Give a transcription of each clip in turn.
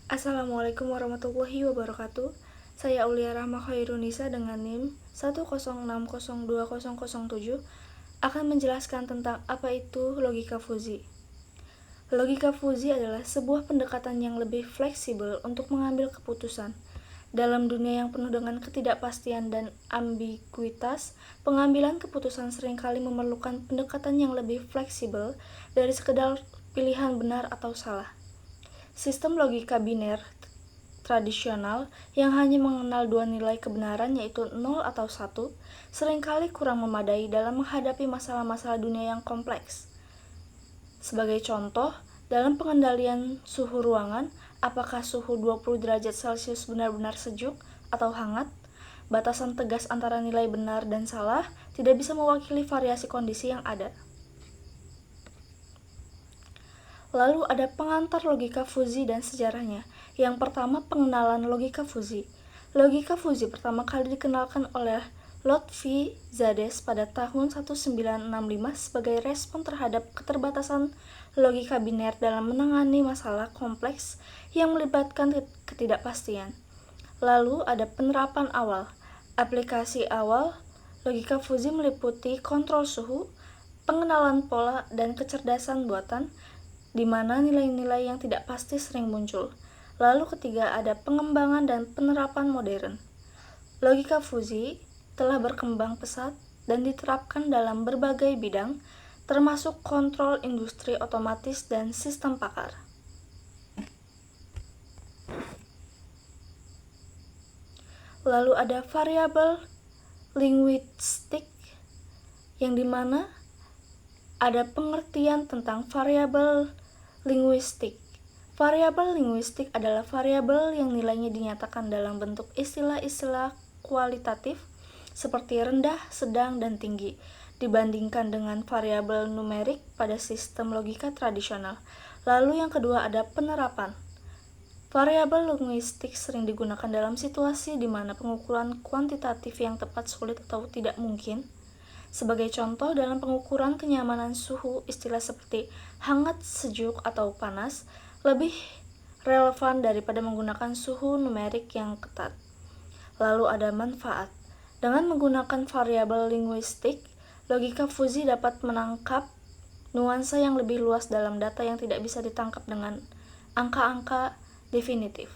Assalamualaikum warahmatullahi wabarakatuh. Saya Aulia Rahma Khairunisa dengan NIM 106020007 akan menjelaskan tentang apa itu logika fuzi. Logika fuzi adalah sebuah pendekatan yang lebih fleksibel untuk mengambil keputusan. Dalam dunia yang penuh dengan ketidakpastian dan ambiguitas, pengambilan keputusan seringkali memerlukan pendekatan yang lebih fleksibel dari sekedar pilihan benar atau salah. Sistem logika biner tradisional yang hanya mengenal dua nilai kebenaran yaitu 0 atau 1 seringkali kurang memadai dalam menghadapi masalah-masalah dunia yang kompleks. Sebagai contoh, dalam pengendalian suhu ruangan, apakah suhu 20 derajat Celcius benar-benar sejuk atau hangat? Batasan tegas antara nilai benar dan salah tidak bisa mewakili variasi kondisi yang ada. Lalu ada pengantar logika fuzi dan sejarahnya. Yang pertama, pengenalan logika fuzi. Logika fuzi pertama kali dikenalkan oleh Lotfi Zades pada tahun 1965 sebagai respon terhadap keterbatasan logika biner dalam menangani masalah kompleks yang melibatkan ketidakpastian. Lalu ada penerapan awal. Aplikasi awal logika fuzi meliputi kontrol suhu, pengenalan pola, dan kecerdasan buatan, di mana nilai-nilai yang tidak pasti sering muncul. Lalu ketiga ada pengembangan dan penerapan modern. Logika fuzi telah berkembang pesat dan diterapkan dalam berbagai bidang, termasuk kontrol industri otomatis dan sistem pakar. Lalu ada variabel linguistik, yang dimana ada pengertian tentang variabel linguistik. Variabel linguistik adalah variabel yang nilainya dinyatakan dalam bentuk istilah-istilah kualitatif seperti rendah, sedang, dan tinggi dibandingkan dengan variabel numerik pada sistem logika tradisional. Lalu yang kedua ada penerapan. Variabel linguistik sering digunakan dalam situasi di mana pengukuran kuantitatif yang tepat sulit atau tidak mungkin. Sebagai contoh, dalam pengukuran kenyamanan suhu, istilah seperti hangat, sejuk, atau panas lebih relevan daripada menggunakan suhu numerik yang ketat. Lalu ada manfaat. Dengan menggunakan variabel linguistik, logika fuzi dapat menangkap nuansa yang lebih luas dalam data yang tidak bisa ditangkap dengan angka-angka definitif.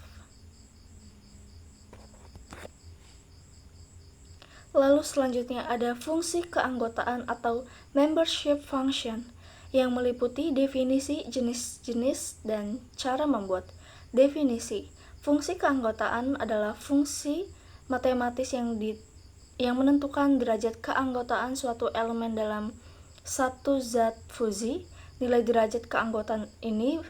Lalu selanjutnya ada fungsi keanggotaan atau membership function yang meliputi definisi, jenis-jenis, dan cara membuat. Definisi. Fungsi keanggotaan adalah fungsi matematis yang menentukan derajat keanggotaan suatu elemen dalam satu zat fuzi. Nilai derajat keanggotaan ini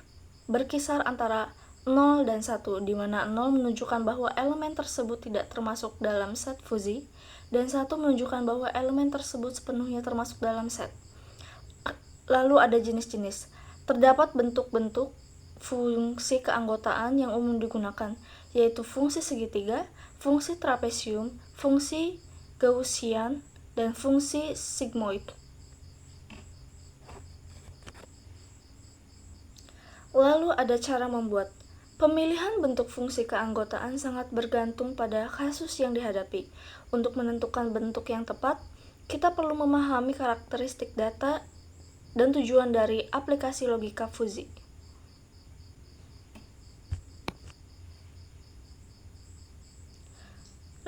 berkisar antara 0 dan 1, di mana 0 menunjukkan bahwa elemen tersebut tidak termasuk dalam set fuzi, dan 1 menunjukkan bahwa elemen tersebut sepenuhnya termasuk dalam set. Lalu ada jenis-jenis. Terdapat bentuk-bentuk fungsi keanggotaan yang umum digunakan, yaitu fungsi segitiga, fungsi trapesium, fungsi Gaussian, dan fungsi sigmoid. Lalu ada cara membuat. Pemilihan bentuk fungsi keanggotaan sangat bergantung pada kasus yang dihadapi. Untuk menentukan bentuk yang tepat, kita perlu memahami karakteristik data dan tujuan dari aplikasi logika fuzi.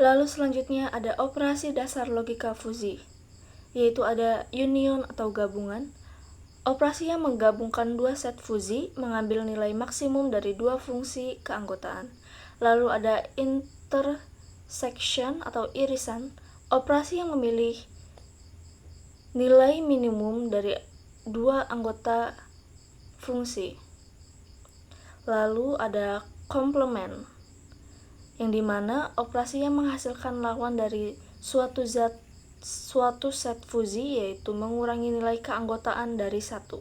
Lalu selanjutnya ada operasi dasar logika fuzi, yaitu ada union atau gabungan. Operasi yang menggabungkan dua set fuzi mengambil nilai maksimum dari dua fungsi keanggotaan. Lalu ada intersection atau irisan, operasi yang memilih nilai minimum dari dua anggota fungsi. Lalu ada komplement, yang dimana operasi yang menghasilkan lawan dari suatu set fuzi, yaitu mengurangi nilai keanggotaan dari satu.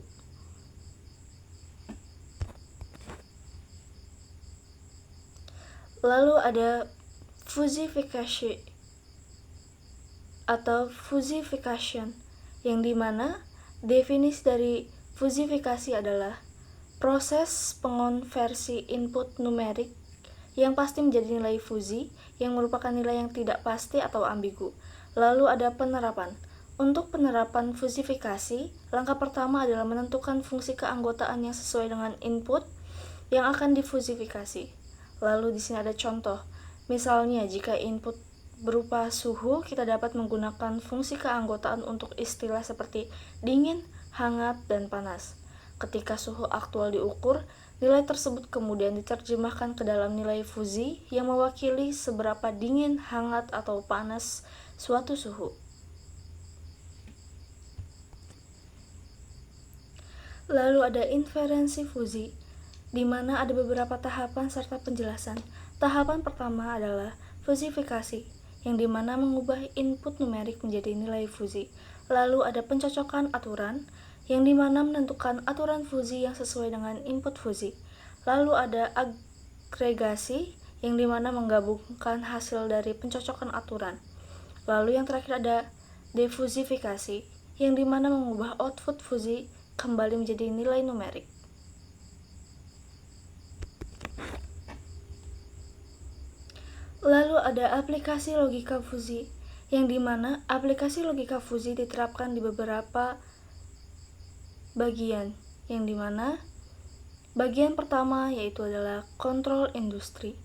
Lalu ada fusifikasi atau fusification, yang dimana definisi dari fusifikasi adalah proses pengonversi input numerik yang pasti menjadi nilai fuzi, yang merupakan nilai yang tidak pasti atau ambigu. Lalu ada penerapan. Untuk penerapan fusifikasi, langkah pertama adalah menentukan fungsi keanggotaan yang sesuai dengan input yang akan difusifikasi. Lalu di sini ada contoh. Misalnya, jika input berupa suhu, kita dapat menggunakan fungsi keanggotaan untuk istilah seperti dingin, hangat, dan panas. Ketika suhu aktual diukur, nilai tersebut kemudian diterjemahkan ke dalam nilai fuzi yang mewakili seberapa dingin, hangat, atau panas suatu suhu. Lalu ada inferensi fuzi, di mana ada beberapa tahapan serta penjelasan. Tahapan pertama adalah fusifikasi, yang dimana mengubah input numerik menjadi nilai fuzi. Lalu ada pencocokan aturan, yang dimana menentukan aturan fuzi yang sesuai dengan input fuzi. Lalu ada agregasi, yang dimana menggabungkan hasil dari pencocokan aturan. Lalu yang terakhir ada defusifikasi, yang dimana mengubah output fuzi kembali menjadi nilai numerik. Lalu ada aplikasi logika fuzi, yang dimana aplikasi logika fuzi diterapkan di beberapa bagian, yang dimana bagian pertama yaitu adalah kontrol industri.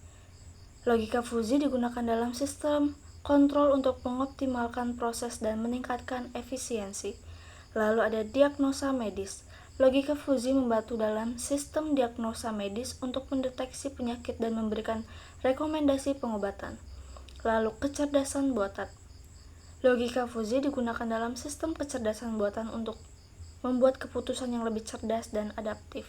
Logika fuzi digunakan dalam sistem kontrol untuk mengoptimalkan proses dan meningkatkan efisiensi. Lalu ada diagnosa medis. Logika fuzi membantu dalam sistem diagnosa medis untuk mendeteksi penyakit dan memberikan rekomendasi pengobatan. Lalu kecerdasan buatan. Logika fuzi digunakan dalam sistem kecerdasan buatan untuk membuat keputusan yang lebih cerdas dan adaptif.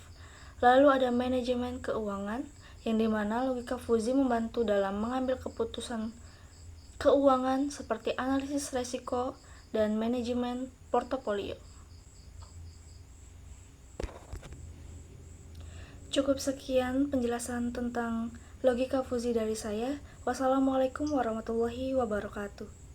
Lalu ada manajemen keuangan, yang dimana logika fuzi membantu dalam mengambil keputusan keuangan seperti analisis resiko dan manajemen portofolio. Cukup sekian penjelasan tentang logika fuzi dari saya. Wassalamualaikum warahmatullahi wabarakatuh.